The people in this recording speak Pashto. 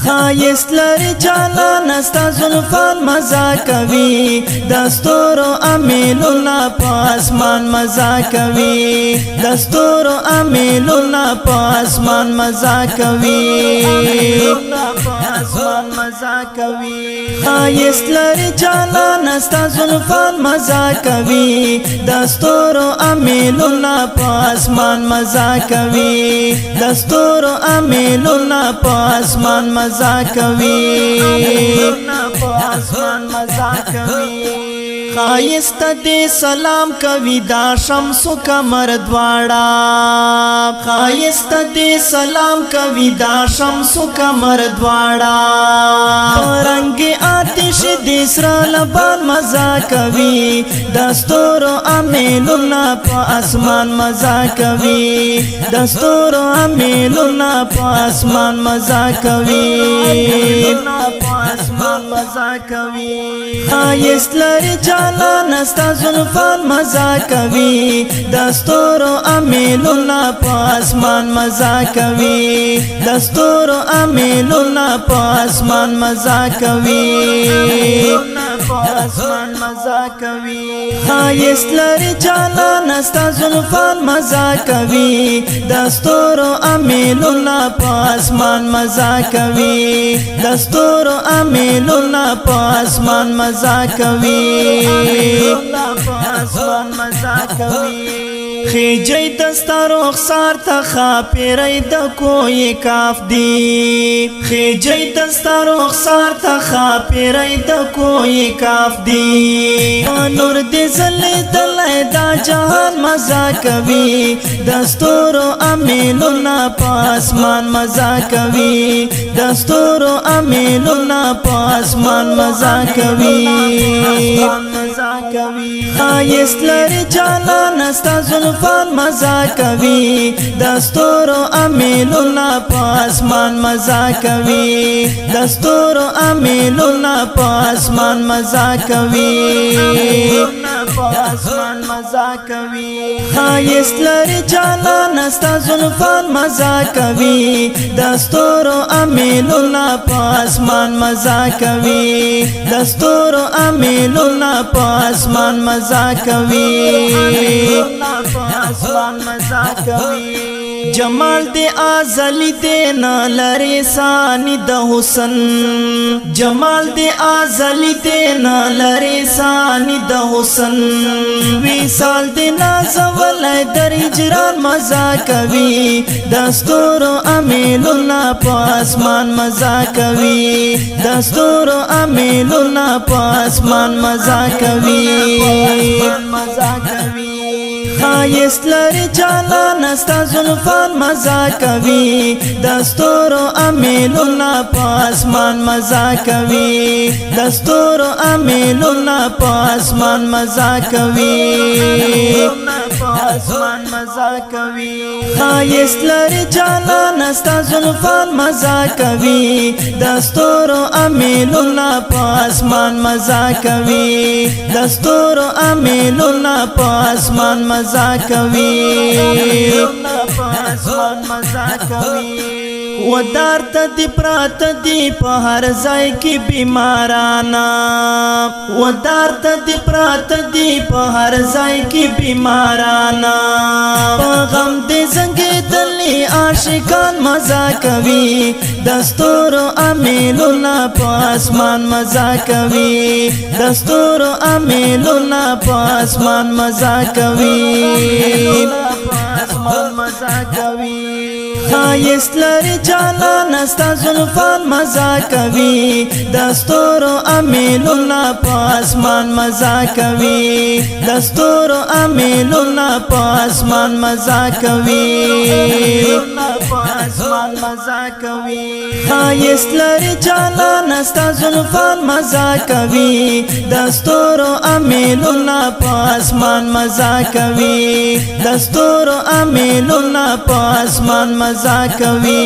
خایست لري جانان استا زلفان مزا کوي دستور امیلنا پاسمان مزا کوي دستور امیلنا پاسمان مزا کوي خایست لري جانان استا زلفان مزا کوي دستور امیلنا پاسمان مزا کوي دستور امیلنا پاسمان مزا کوي خایست دې سلام کوي دا شمس و قمر دواړه خایست دې سلام کوي دا شمس و قمر دواړه رنگ آتش دې سره لبان مزا کوي دستور امیلنا په اسمان مزا کوي دستور امیلنا په اسمان مزا کوي خایست لري جانان استا زلفان مزا کوي دستور امیلنا په اسمان مزا کوي دستور امیلنا په اسمان مزا کوي خایست لري جانان استا زلفان مزا کوي دستور امیلنا په اسمان مزا کوي دستور امیلنا په اسمان مزا کوي خیجی دستا رخسار تا خاپیری دا کوئی کاف دی خیجی دستا رخسار تا خاپیری دا کوئی کاف دی نور دی زلی دلی دا جہان مزا کوي دستور امیلنا پا اسمان مزا کوي دستور امیلنا پا اسمان مزا کوي خایست لري جانان استا زلفان مزا کوي دستور امیلنا په اسمان مزا کوي دستور امیلنا په اسمان مزا کوي خایست لري جانان استا زلفان مزا کوي دستور امیلنا په اسمان مزا کوي دستور امیلنا په اسمان مزا کوي جمال دے آزلی دے نالری ثانی دا حسن جمال دے آزلی دے نالری ثانی دا حسن ویسال دے نازول در اجران مزا کوي دستور امیلنا پا اسمان مزا کوي دستور امیلنا پا اسمان مزا کوي خایست لري جانان استا زلفان مزا کوي دستور امیلنا په اسمان مزا کوي دستور امیلنا په اسمان مزا کوي خایست لري جانان استا زلفان مزا کوي دستور امیلنا په اسمان مزا کوي دستور امیلنا په اسمان مزا کوي ودار تا دی پرات دی په هر ځای کې بیمارانا ودار تا دی پرات دی په هر ځای کې بیمارانا په غم دې زنګ دلی عاشقان مزا کوي دستور امیلنا په اسمان مزا کوي دستور امیلنا په اسمان مزا کوي خایست لري جانان استا زلفان مزا کوي دستور امیلنا په اسمان مزا کوي دستور امیلنا په اسمان مزا کوي خایست لري جانان استا زلفان مزا کوي دستور امیلنا په اسمان مزا کوي دستور امیلنا په اسمان مزا کوي